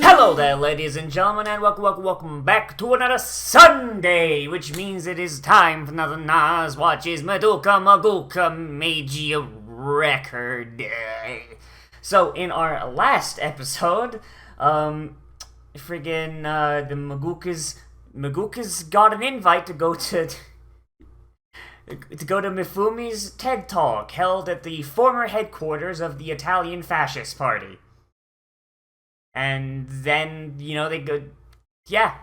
Hello there, ladies and gentlemen, and welcome back to another Sunday, which means it is time for another Nozz Watches Madoka Magica record. So, in our last episode, the Magukas got an invite to go to Mifumi's TED Talk, held at the former headquarters of the Italian Fascist Party. And then, they go, yeah.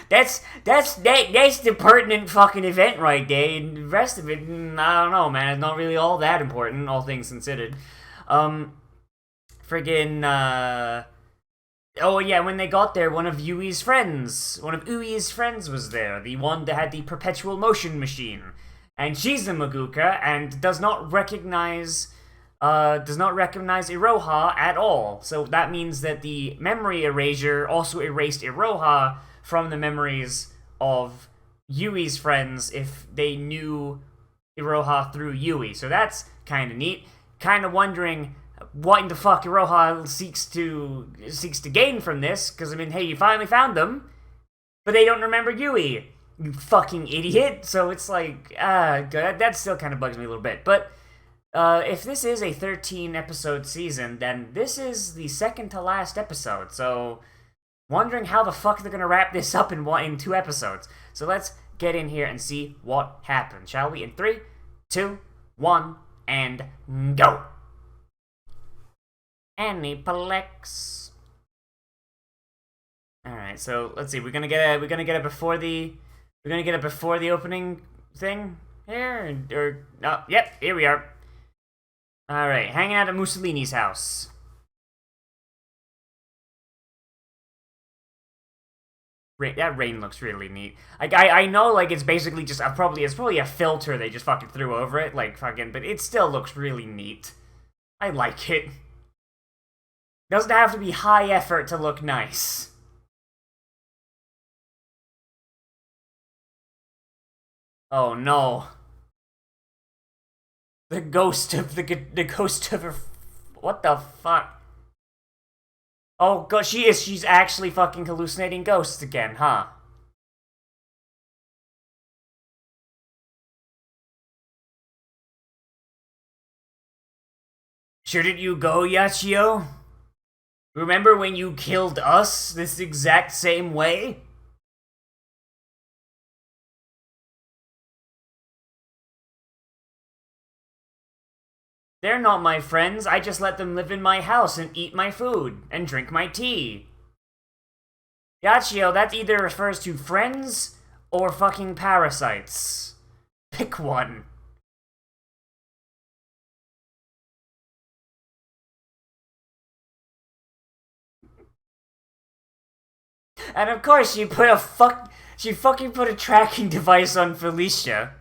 That's the pertinent fucking event right there. And the rest of it, I don't know, man. It's not really all that important, all things considered. Oh yeah, when they got there, one of Ui's friends was there. The one that had the perpetual motion machine. And she's a Maguka, and does not recognize Iroha at all. So that means that the memory erasure also erased Iroha from the memories of Yui's friends if they knew Iroha through Yui. So that's kind of neat. Kind of wondering what in the fuck Iroha seeks to gain from this, because, I mean, hey, you finally found them, but they don't remember Yui, you fucking idiot. So it's like, that still kind of bugs me a little bit, but if this is a 13-episode season, then this is the second to last episode, so wondering how the fuck they're gonna wrap this up in 2 episodes. So let's get in here and see what happens, shall we? In 3, 2, 1, and go! Aniplex. Alright, so let's see, we're gonna get it before the opening thing here, yep, here we are. Alright, hanging out at Mussolini's house. That rain looks really neat. I know, like, it's basically just, it's probably a filter they just fucking threw over it, like, fucking, but it still looks really neat. I like it. Doesn't have to be high effort to look nice. Oh no. The ghost of her. What the fuck? Oh god, she's actually fucking hallucinating ghosts again, huh? Shouldn't you go, Yachio? Remember when you killed us this exact same way? They're not my friends, I just let them live in my house and eat my food, and drink my tea. Yachio, that either refers to friends or fucking parasites. Pick one. And of course, she fucking put a tracking device on Felicia.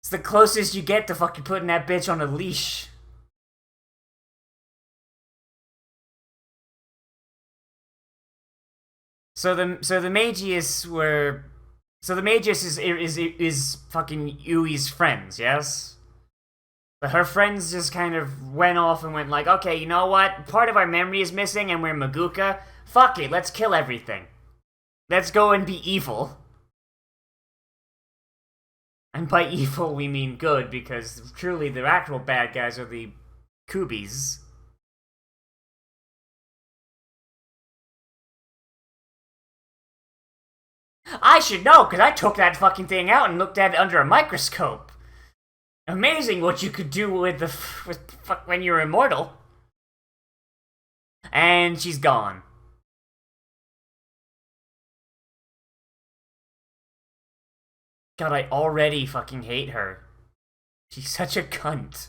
It's the closest you get to fucking putting that bitch on a leash. So the Magius is fucking Yui's friends, yes? But her friends just kind of went off and went like, okay, you know what? Part of our memory is missing and we're Maguka. Fuck it, let's kill everything. Let's go and be evil. And by evil, we mean good, because truly the actual bad guys are the Kubis. I should know, because I took that fucking thing out and looked at it under a microscope. Amazing what you could do with when you're immortal. And she's gone. God, I already fucking hate her. She's such a cunt.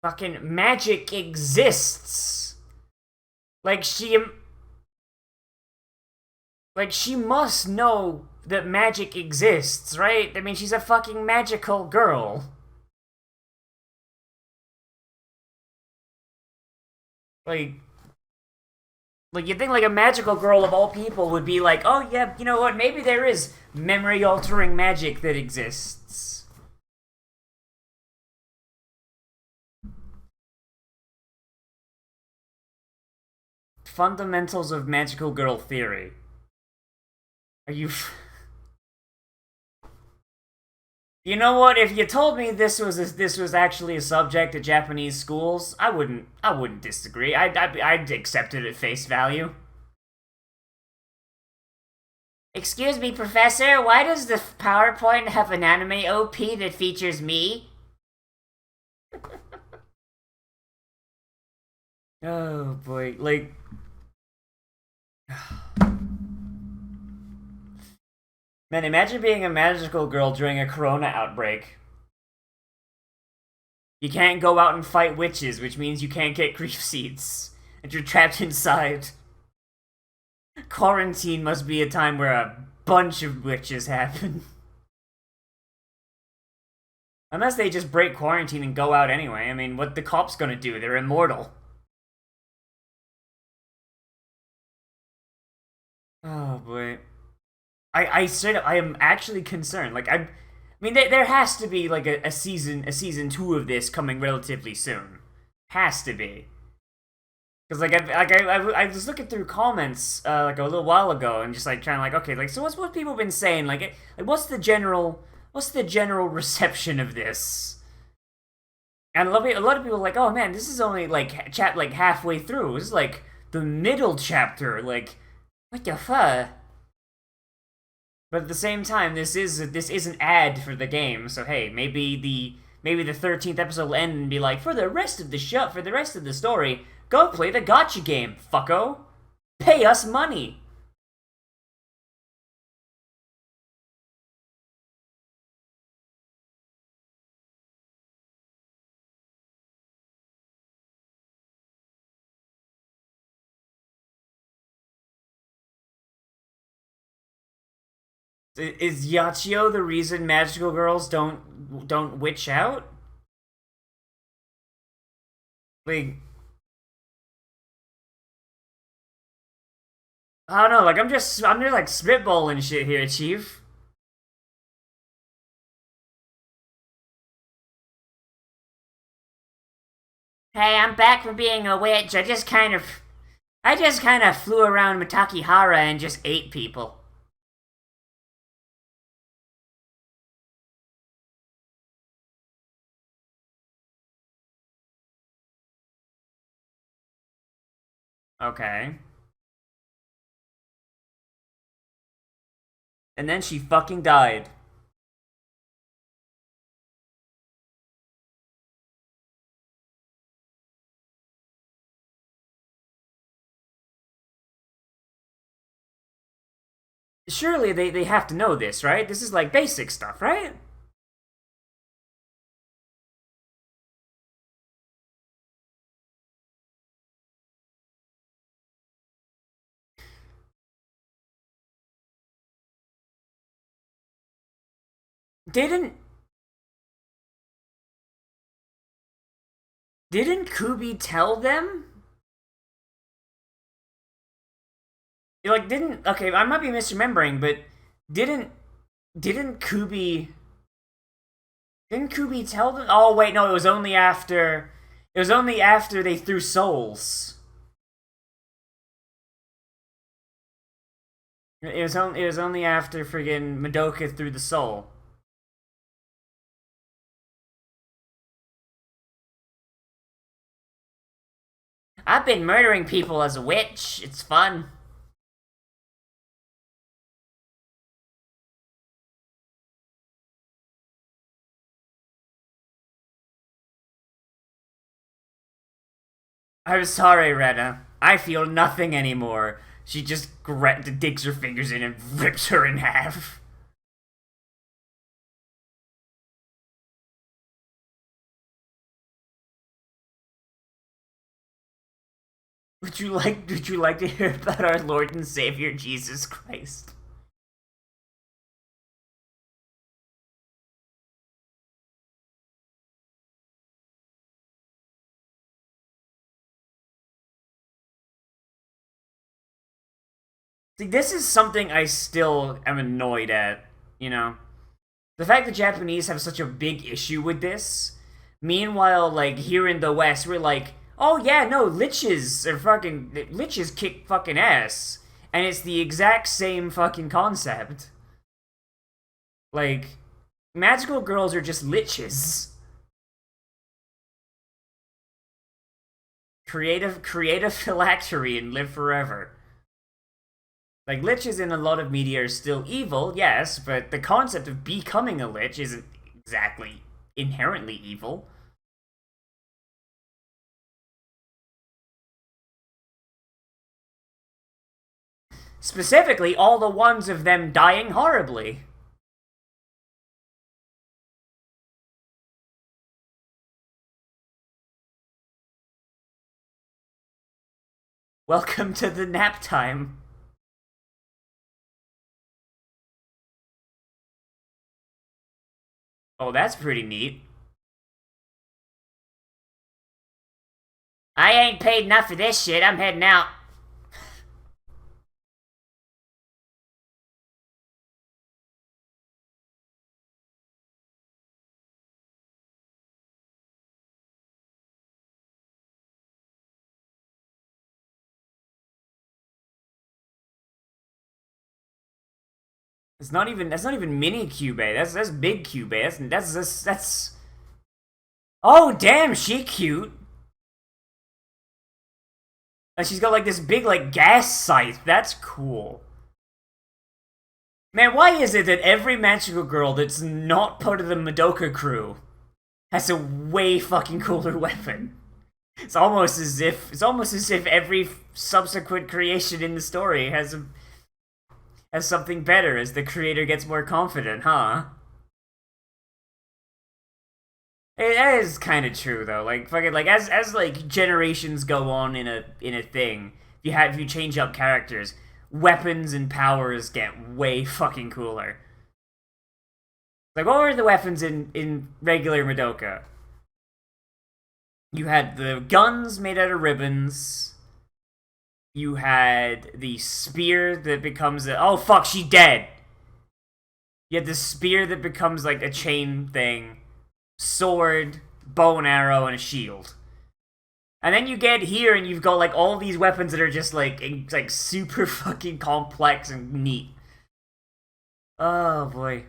Fucking magic exists. Like she must know that magic exists, right? I mean, she's a fucking magical girl. Like, Like, you'd think, like, a magical girl of all people would be like, oh, yeah, you know what, maybe there is memory-altering magic that exists. Fundamentals of magical girl theory. Are you... You know what? If you told me this was actually a subject at Japanese schools, I wouldn't disagree. I'd accept it at face value. Excuse me, Professor. Why does the PowerPoint have an anime OP that features me? Oh boy, like. Man, imagine being a magical girl during a corona outbreak. You can't go out and fight witches, which means you can't get grief seeds. And you're trapped inside. Quarantine must be a time where a bunch of witches happen. Unless they just break quarantine and go out anyway. I mean, what the cops gonna do? They're immortal. Oh boy. I am actually concerned. Like, I mean, there has to be like a season two of this coming relatively soon. Has to be. Because I was looking through comments like a little while ago and just like trying to like, okay, like, so what's what people been saying, like what's the general reception of this? And a lot of people are like, oh man, this is only like like halfway through. This is like the middle chapter. Like, what the fuck? But at the same time, this is an ad for the game. So hey, maybe the 13th episode will end and be like, for the rest of the show, for the rest of the story, go play the gotcha game, fucko. Pay us money. Is Yachio the reason magical girls don't witch out? Like, I don't know. Like, I'm just like spitballing shit here, Chief. Hey, I'm back from being a witch. I just kind of flew around Matakihara and just ate people. Okay. And then she fucking died. Surely they have to know this, right? This is like basic stuff, right? Didn't didn't Kubi tell them? Like, didn't okay? I might be misremembering, but didn't didn't Kubi didn't Kubi tell them? Oh wait, no, it was only after they threw souls. It was only after friggin' Madoka threw the soul. I've been murdering people as a witch. It's fun. I'm sorry, Rena. I feel nothing anymore. She just digs her fingers in and rips her in half. Would you like to hear about our Lord and Savior Jesus Christ? See, this is something I still am annoyed at, you know? The fact that Japanese have such a big issue with this. Meanwhile, like, here in the West, we're like, oh yeah, no, liches kick fucking ass. And it's the exact same fucking concept. Like, magical girls are just liches. Create a phylactery and live forever. Like, liches in a lot of media are still evil, yes, but the concept of becoming a lich isn't exactly inherently evil. Specifically, all the ones of them dying horribly. Welcome to the nap time. Oh, that's pretty neat. I ain't paid enough for this shit, I'm heading out. That's not even mini Cube. That's big Cube. That's Oh damn, she cute. And she's got like this big like gas scythe. That's cool. Man, why is it that every magical girl that's not part of the Madoka crew has a way fucking cooler weapon? It's almost as if every subsequent creation in the story has something better as the creator gets more confident, huh? That is kind of true though. Like fucking like as like generations go on in a thing, if you change up characters, weapons and powers get way fucking cooler. Like what were the weapons in regular Madoka? You had the guns made out of ribbons. You had the spear that becomes a oh fuck, she dead. You had the spear that becomes like a chain thing. Sword, bow and arrow, and a shield. And then you get here and you've got like all these weapons that are just like super fucking complex and neat. Oh boy.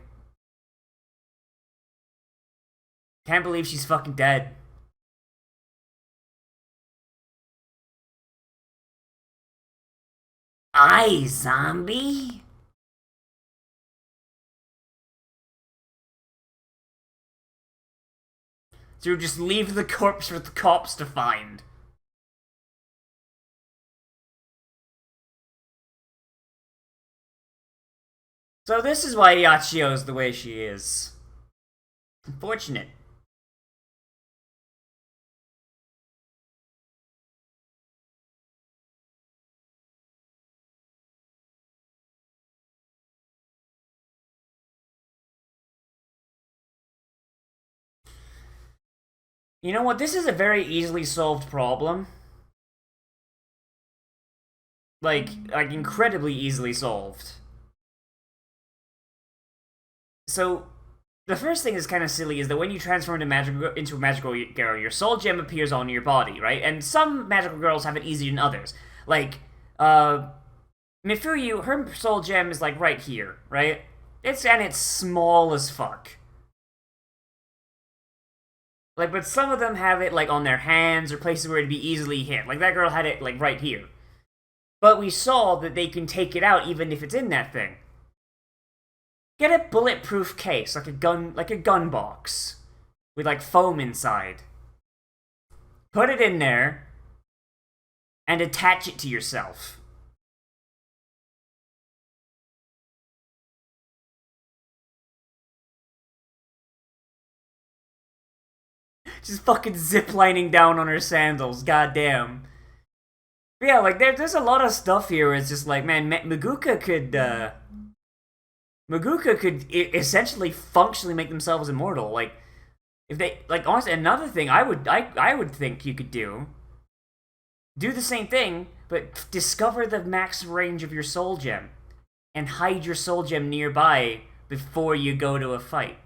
Can't believe she's fucking dead. Aye, zombie? So just leave the corpse for the cops to find. So this is why Yachio's the way she is. Unfortunate. You know what? This is a very easily solved problem. Like incredibly easily solved. So, the first thing that's kind of silly is that when you transform into a magical girl, your soul gem appears on your body, right? And some magical girls have it easier than others. Like, Mifuyu, her soul gem is like right here, right? It's small as fuck. Like, but some of them have it like on their hands or places where it'd be easily hit. Like that girl had it like right here. But we saw that they can take it out even if it's in that thing. Get a bulletproof case, like a gun box, with like foam inside. Put it in there, and attach it to yourself. Just fucking ziplining down on her sandals, goddamn. But yeah, like there's a lot of stuff here where it's just like, man, Maguka could essentially functionally make themselves immortal. Like, if they like honestly, another thing I would think you could do the same thing, but discover the max range of your soul gem and hide your soul gem nearby before you go to a fight.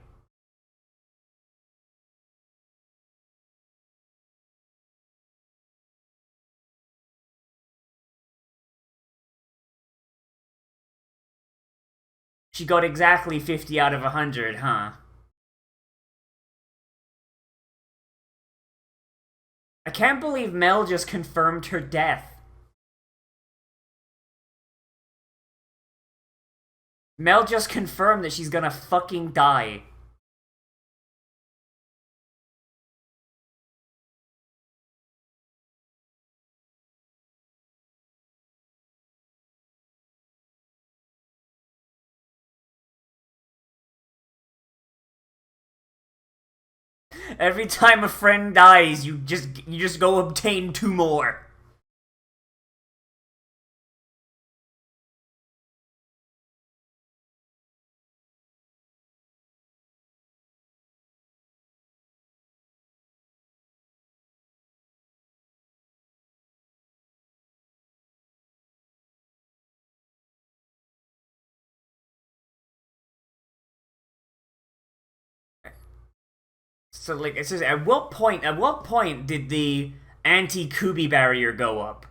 She got exactly 50 out of 100, huh? I can't believe Mel just confirmed her death. Mel just confirmed that she's gonna fucking die. Every time a friend dies, you just go obtain 2 more. So like it says, at what point did the anti-Kubi barrier go up?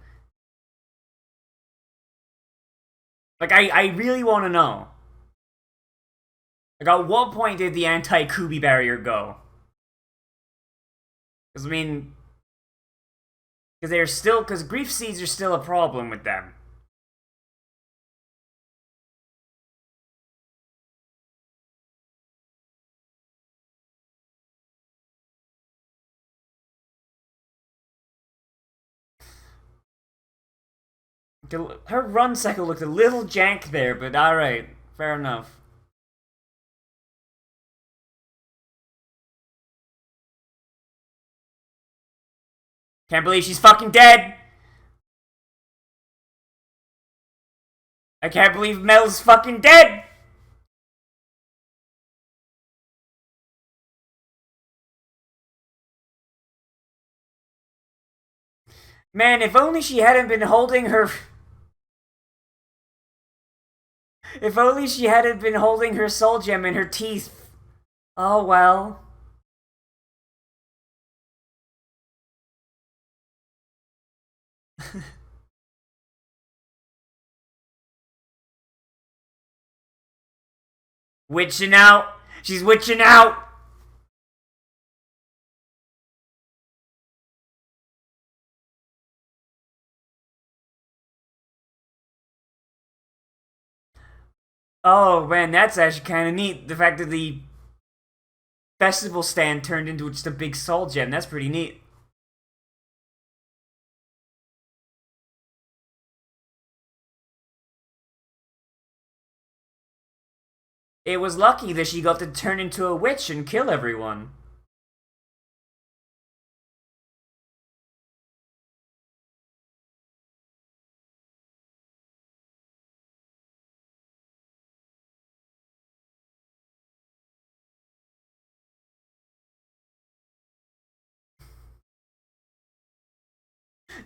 Like I really want to know. Like at what point did the anti-Kubi barrier go? Because I mean, because grief seeds are still a problem with them. Her run cycle looked a little jank there, but alright, fair enough. Can't believe she's fucking dead! I can't believe Mel's fucking dead! Man, if only she hadn't been holding her... If only she hadn't been holding her soul gem in her teeth. Oh well. Witching out! She's witching out! Oh man, that's actually kind of neat. The fact that the festival stand turned into just a big soul gem, that's pretty neat. It was lucky that she got to turn into a witch and kill everyone.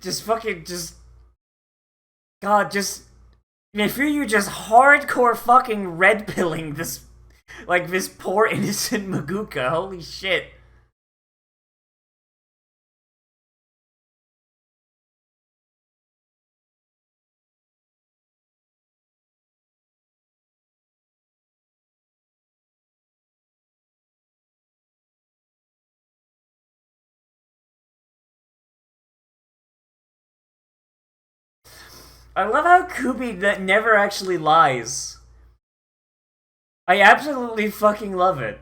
Just fucking, just... God, just... I fear you just hardcore fucking red pilling this... Like, this poor innocent Maguka. Holy shit. I love how Kubi never actually lies. I absolutely fucking love it.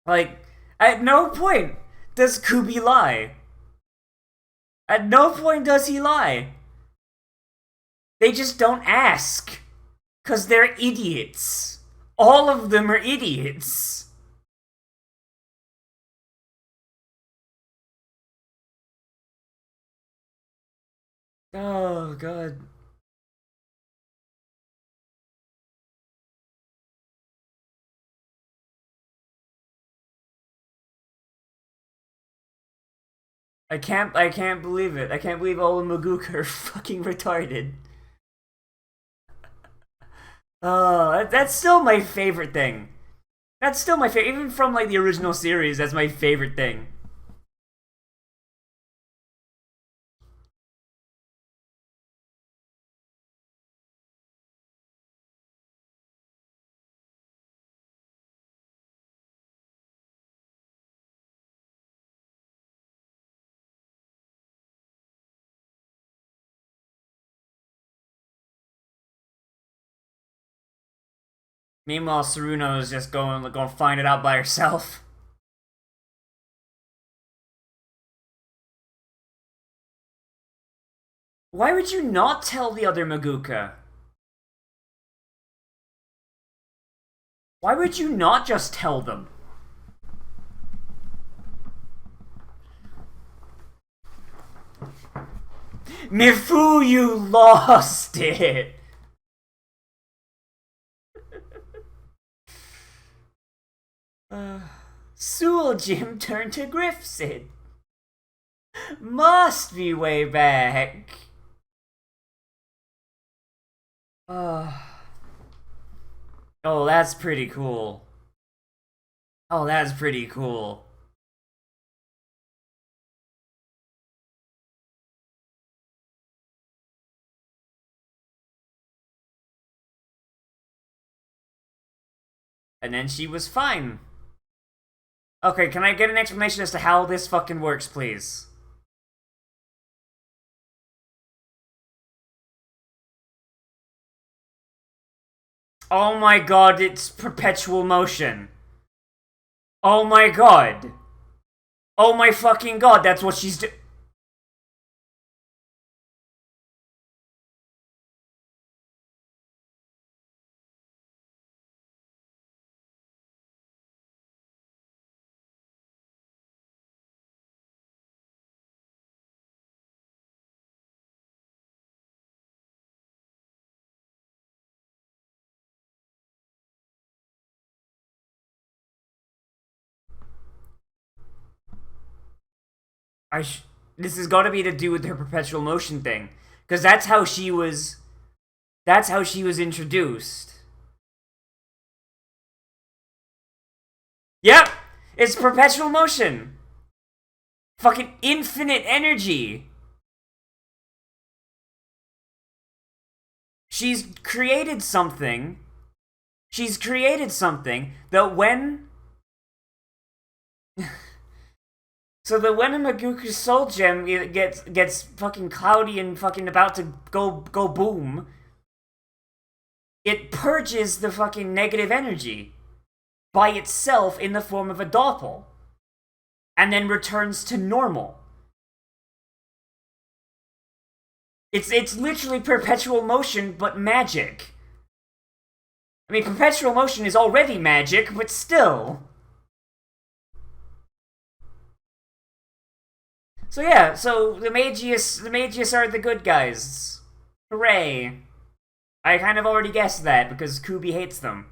Like, at no point does Kubi lie. At no point does he lie. They just don't ask. Because they're idiots. All of them are idiots. Oh, God. I can't believe it. I can't believe all the Maguka are fucking retarded. That's still my favorite thing. That's still my favorite, even from like the original series. That's my favorite thing. Meanwhile, Saruno is just going to find it out by herself. Why would you not tell the other Maguka? Why would you not just tell them? Mifu, you lost it! Sewell Jim turned to Griffson. Must be way back. Oh, that's pretty cool. Oh, that's pretty cool. And then she was fine. Okay, can I get an explanation as to how this fucking works, please? Oh my god, it's perpetual motion. Oh my god. Oh my fucking god, that's what she's doing. This has got to be to do with her perpetual motion thing, because that's how she was. That's how she was introduced. Yep, it's perpetual motion. Fucking infinite energy. She's created something. She's created something that when. So that when a Maguka Soul Gem gets fucking cloudy and fucking about to go boom, it purges the fucking negative energy by itself in the form of a doppel, and then returns to normal. It's literally perpetual motion, but magic. I mean, perpetual motion is already magic, but still. So yeah, so the Magius are the good guys. Hooray. I kind of already guessed that, because Kubi hates them.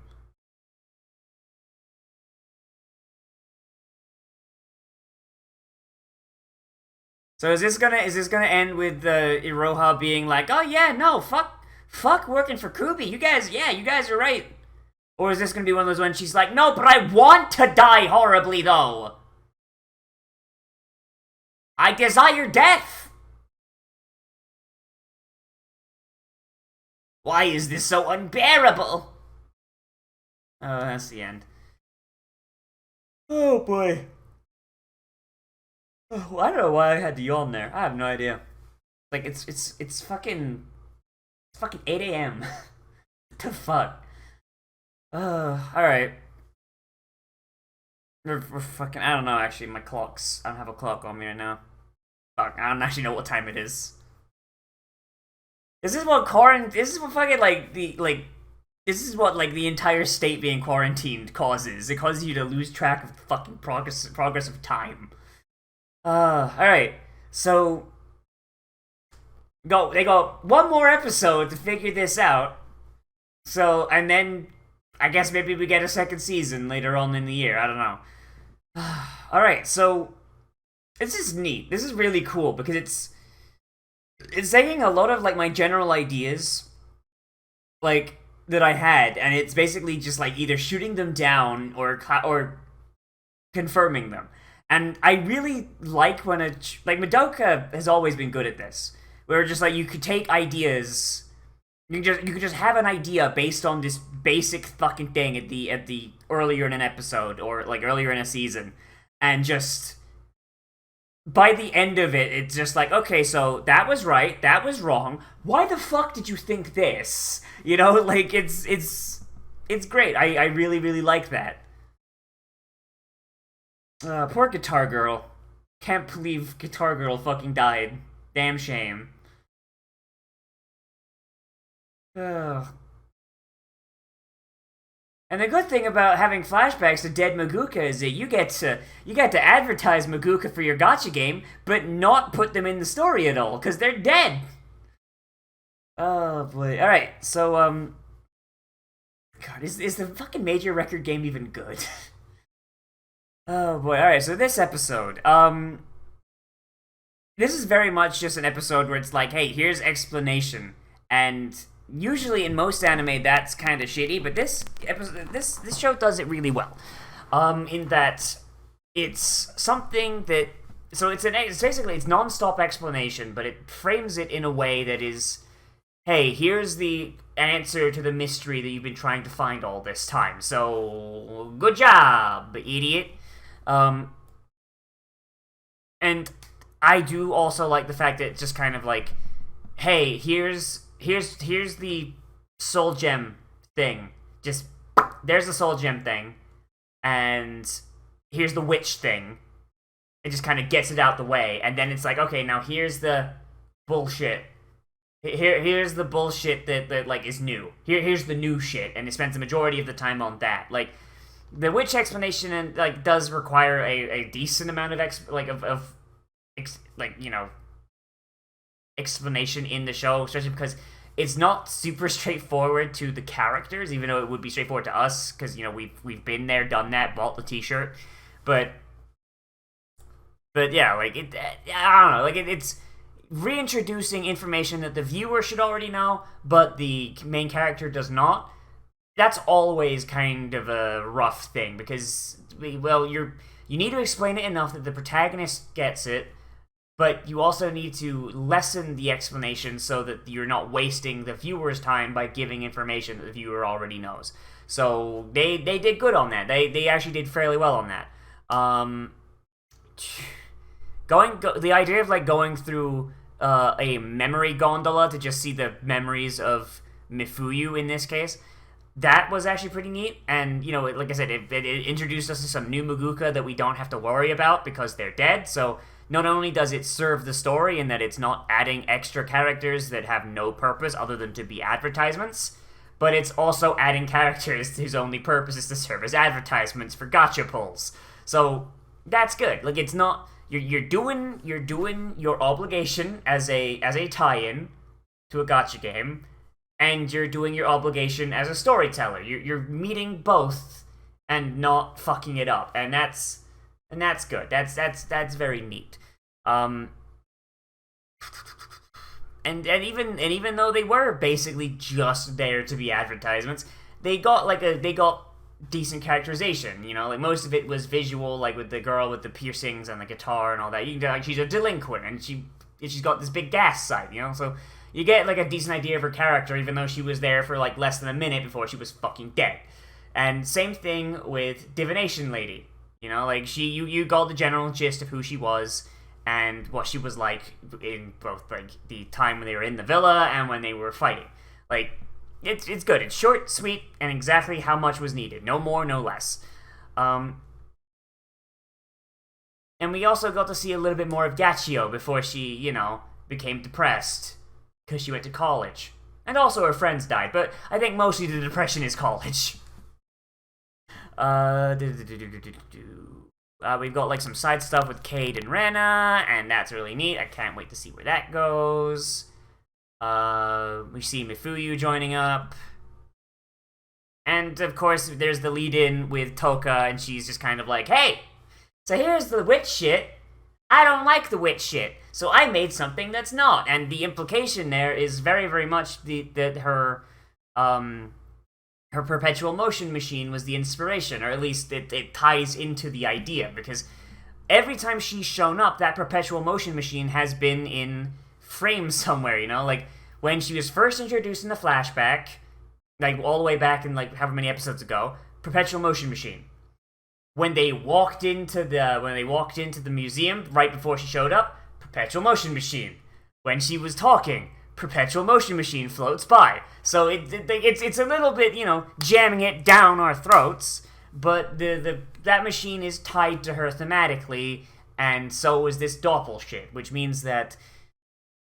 So is this gonna end with Iroha being like, oh yeah, no, fuck working for Kubi. You guys are right. Or is this gonna be one of those when she's like, no, but I want to die horribly though. I desire death! Why is this so unbearable? Oh, that's the end. Oh boy. Oh, I don't know why I had to yawn there. I have no idea. Like it's fucking 8 a.m. What the fuck? Alright. We're fucking, I don't know actually, I don't have a clock on me right now. Fuck, I don't actually know what time it is. This is what fucking this is what like the entire state being quarantined causes. It causes you to lose track of fucking progress of time. Alright. So they got one more episode to figure this out. So, and then I guess maybe we get a second season later on in the year. I don't know. Alright, so this is neat. This is really cool because it's taking a lot of like my general ideas, like that I had, and it's basically just like either shooting them down or confirming them. And I really like when like Madoka has always been good at this, where just like you could take ideas, you could just have an idea based on this basic fucking thing at the earlier in an episode or like earlier in a season, and just by the end of it, it's just like, okay, so that was right, that was wrong. Why the fuck did you think this? You know, like it's great. I really really like that. Poor Guitar Girl. Can't believe Guitar Girl fucking died. Damn shame. Ugh. And the good thing about having flashbacks to dead Maguka is that you get to advertise Maguka for your gacha game, but not put them in the story at all because they're dead. Oh boy! All right, so God, is the fucking major record game even good? Oh boy! All right, so this episode, this is very much just an episode where it's like, hey, here's explanation, and usually in most anime that's kind of shitty, but this episode, this show does it really well. In that it's something that it's basically it's non-stop explanation, but it frames it in a way that is, hey, here's the answer to the mystery that you've been trying to find all this time. So good job, idiot. And I do also like the fact that it's just kind of like, hey, here's the soul gem thing. Just there's the soul gem thing, and here's the witch thing. It just kind of gets it out the way, and then it's like, okay, now here's the bullshit. Here's the bullshit that like is new. Here's the new shit, and it spends the majority of the time on that. Like the witch explanation and like does require a decent amount of explanation in the show, especially because it's not super straightforward to the characters, even though it would be straightforward to us because we've been there, done that, bought the T-shirt, but yeah, like I don't know, like it's reintroducing information that the viewer should already know, but the main character does not. That's always kind of a rough thing because you need to explain it enough that the protagonist gets it, but you also need to lessen the explanation so that you're not wasting the viewer's time by giving information that the viewer already knows. So they did good on that. They actually did fairly well on that. The idea of like going through a memory gondola to just see the memories of Mifuyu in this case, that was actually pretty neat. And you know, like I said, it introduced us to some new Maguka that we don't have to worry about because they're dead. So not only does it serve the story in that it's not adding extra characters that have no purpose other than to be advertisements, but it's also adding characters whose only purpose is to serve as advertisements for gacha pulls. So that's good. Like it's not you're doing your obligation as a tie-in to a gacha game, and you're doing your obligation as a storyteller. You're meeting both and not fucking it up, and that's good. That's very neat. And even though they were basically just there to be advertisements, they got decent characterization. You know, like most of it was visual, like with the girl with the piercings and the guitar and all that. You can like she's a delinquent and she's got this big gas site. You know, so you get like a decent idea of her character, even though she was there for like less than a minute before she was fucking dead. And same thing with Divination Lady. You know, like you got the general gist of who she was and what she was like in both like the time when they were in the villa and when they were fighting. Like it's good. It's short, sweet, and exactly how much was needed. No more, no less. And we also got to see a little bit more of Gachio before she, you know, became depressed because she went to college. And also her friends died, but I think mostly the depression is college. We've got like some side stuff with Cade and Rena, and that's really neat. I can't wait to see where that goes. We see Mifuyu joining up. And of course, there's the lead-in with Toka, and she's just kind of like, hey, so here's the witch shit. I don't like the witch shit, so I made something that's not. And the implication there is very, very much that her perpetual motion machine was the inspiration, or at least it ties into the idea, because every time she's shown up, that perpetual motion machine has been in frame somewhere, you know? Like, when she was first introduced in the flashback, like, all the way back in, like, however many episodes ago, perpetual motion machine. When they walked into the museum, right before she showed up, perpetual motion machine. When she was talking, perpetual motion machine floats by. So it's a little bit, you know, jamming it down our throats, but that machine is tied to her thematically, and so is this doppel shit, which means that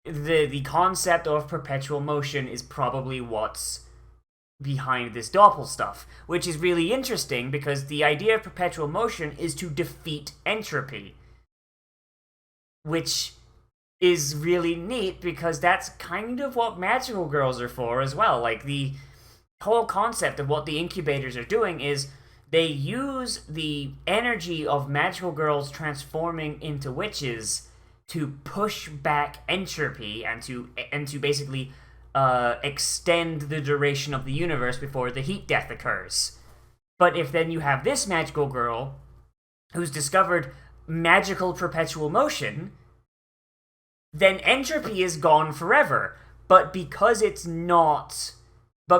the concept of perpetual motion is probably what's behind this doppel stuff, which is really interesting because the idea of perpetual motion is to defeat entropy, which is really neat because that's kind of what magical girls are for as well. Like, the whole concept of what the incubators are doing is they use the energy of magical girls transforming into witches to push back entropy and to basically extend the duration of the universe before the heat death occurs. But if then you have this magical girl who's discovered magical perpetual motion, then entropy is gone forever. But because it's not the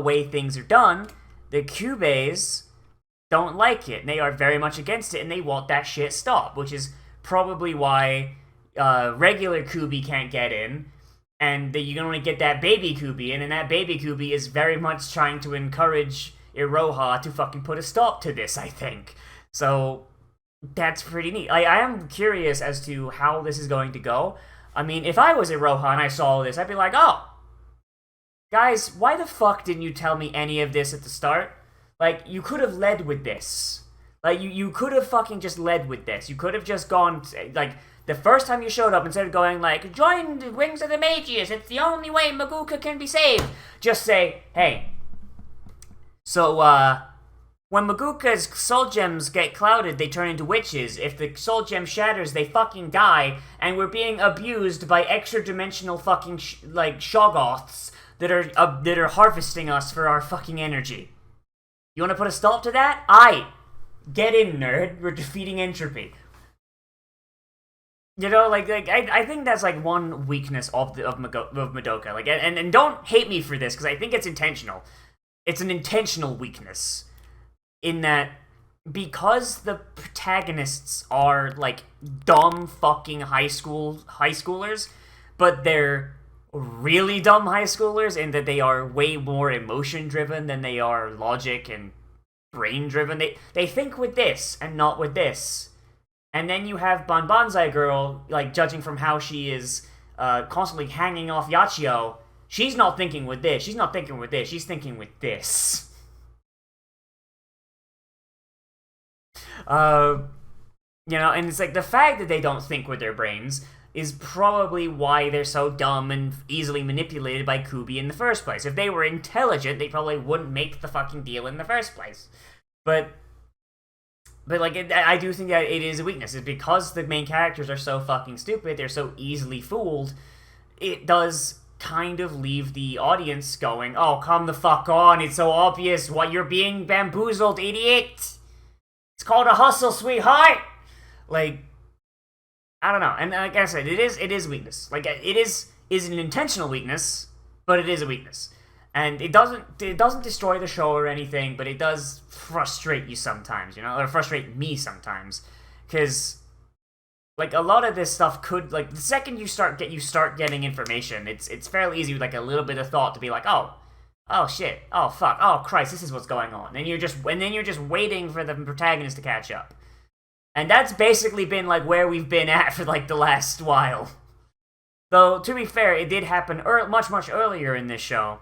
way things are done, the Cubes don't like it, and they are very much against it, and they want that shit stopped, which is probably why regular Kubi can't get in, and that you can only get that baby Kubi in, and that baby Kubi is very much trying to encourage Iroha to fucking put a stop to this, I think. So that's pretty neat. I am curious as to how this is going to go. I mean, if I was Iroha and I saw this, I'd be like, oh, guys, why the fuck didn't you tell me any of this at the start? Like, you could have led with this. Like, you could have fucking just led with this. You could have just gone, like, the first time you showed up, instead of going, like, join the Wings of the Magias, it's the only way Madoka can be saved. Just say, hey, so, when Madoka's soul gems get clouded, they turn into witches. If the soul gem shatters, they fucking die, and we're being abused by extra-dimensional fucking, Shoggoths that are harvesting us for our fucking energy. You want to put a stop to that? Aye. Get in, nerd. We're defeating entropy. You know, I think that's, like, one weakness of Madoka. Like, and don't hate me for this, because I think it's intentional. It's an intentional weakness. In that, because the protagonists are, like, dumb fucking high schoolers, but they're really dumb high schoolers in that they are way more emotion-driven than they are logic and brain-driven. They think with this and not with this. And then you have Banbanzai Girl, like, judging from how she is constantly hanging off Yachio. She's not thinking with this. She's not thinking with this. She's thinking with this. You know, and it's like the fact that they don't think with their brains is probably why they're so dumb and easily manipulated by Kubi in the first place. If they were intelligent, they probably wouldn't make the fucking deal in the first place. But like, I do think that it is a weakness. It's because the main characters are so fucking stupid, they're so easily fooled, it does kind of leave the audience going, oh, come the fuck on, it's so obvious what you're being bamboozled, idiot! It's called a hustle, sweetheart! Like, I don't know. And like I said, it is weakness. Like, it is an intentional weakness, but it is a weakness. And it doesn't destroy the show or anything, but it does frustrate you sometimes, you know? Or frustrate me sometimes. Because, like, a lot of this stuff could, like, the second you start getting information, it's fairly easy with, like, a little bit of thought to be like, oh shit, oh fuck, oh Christ, this is what's going on. And then you're just waiting for the protagonist to catch up. And that's basically been, like, where we've been at for, like, the last while. Though, to be fair, it did happen much, much earlier in this show.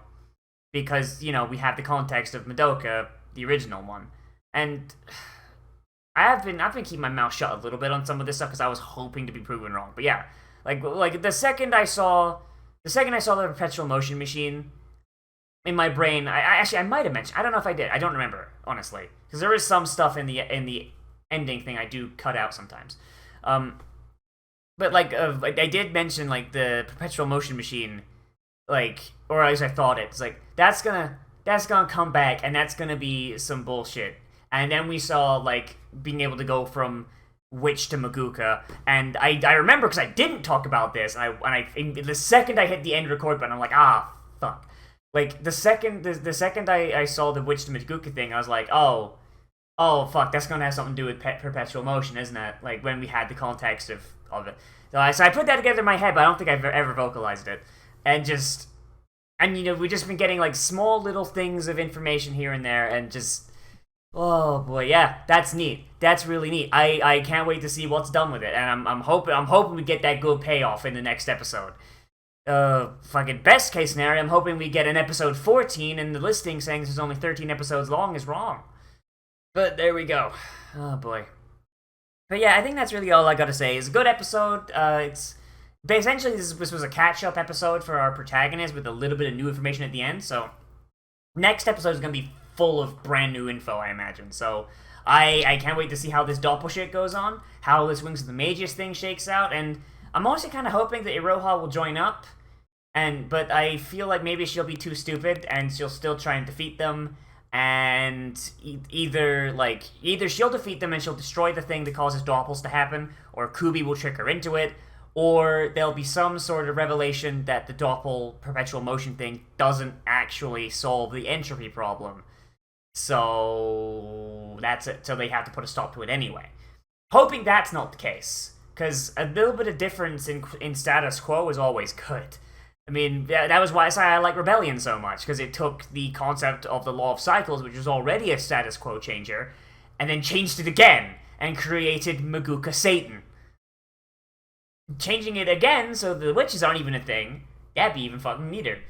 Because, you know, we have the context of Madoka, the original one. And I've been keeping my mouth shut a little bit on some of this stuff because I was hoping to be proven wrong. But yeah, like the second I saw the perpetual motion machine, in my brain, I might have mentioned. I don't know if I did. I don't remember, honestly, because there is some stuff in the ending thing I do cut out sometimes. But like I did mention like the perpetual motion machine, like, or at least I thought it. It's like that's gonna come back, and that's gonna be some bullshit. And then we saw like being able to go from Witch to Maguka, and I remember because I didn't talk about this, and the second I hit the end record button, I'm like, fuck. Like the second I saw the Witch to Maguka thing, I was like, oh fuck, that's gonna have something to do with perpetual motion, isn't it? Like when we had the context of it. So I put that together in my head, but I don't think I've ever vocalized it. And we've just been getting like small little things of information here and there, and just, oh boy, yeah, that's neat. That's really neat. I can't wait to see what's done with it, and I'm hoping we get that good payoff in the next episode. Fucking best case scenario, I'm hoping we get an episode 14, and the listing saying this is only 13 episodes long is wrong. But there we go. Oh boy. But yeah, I think that's really all I gotta say. It's a good episode. Essentially this was a catch-up episode for our protagonist with a little bit of new information at the end. So next episode is gonna be full of brand new info, I imagine. So I can't wait to see how this doppel shit goes on, how this Wings of the Magus thing shakes out, and I'm also kind of hoping that Iroha will join up, but I feel like maybe she'll be too stupid and she'll still try and defeat them, and either she'll defeat them and she'll destroy the thing that causes doppels to happen, or Kubi will trick her into it, or there'll be some sort of revelation that the doppel perpetual motion thing doesn't actually solve the entropy problem. So that's it. So they have to put a stop to it anyway. Hoping that's not the case, because a little bit of difference in status quo is always good. I mean, that was why I like Rebellion so much, because it took the concept of the Law of Cycles, which was already a status quo changer, and then changed it again, and created Maguka Satan. Changing it again so the witches aren't even a thing, that'd be even fucking neater.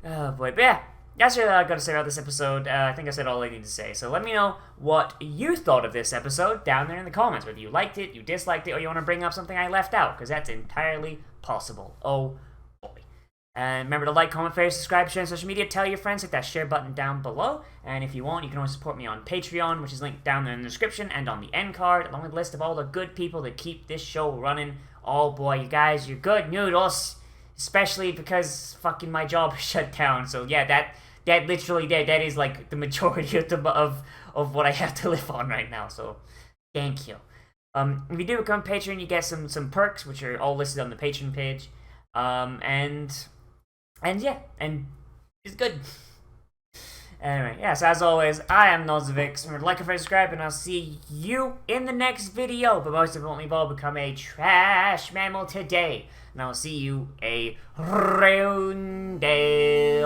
Oh boy, but yeah, that's really all I gotta say about this episode. I think I said all I need to say, so let me know what you thought of this episode down there in the comments, whether you liked it, you disliked it, or you want to bring up something I left out, because that's entirely possible. Oh boy. And remember to like, comment, favorite, subscribe, share on social media, tell your friends, hit that share button down below, and if you want, you can always support me on Patreon, which is linked down there in the description and on the end card, along with a list of all the good people that keep this show running. Oh boy, you guys, you're good noodles, especially because fucking my job is shut down, so yeah, that literally, that is like the majority of what I have to live on right now, so thank you. If you do become a patron, you get some perks, which are all listed on the Patreon page, and yeah, and it's good. Anyway, yeah, so as always, I am Nozz. Remember to like, and subscribe, and I'll see you in the next video. But most importantly of all, become a trash mammal today. And I'll see you a round day.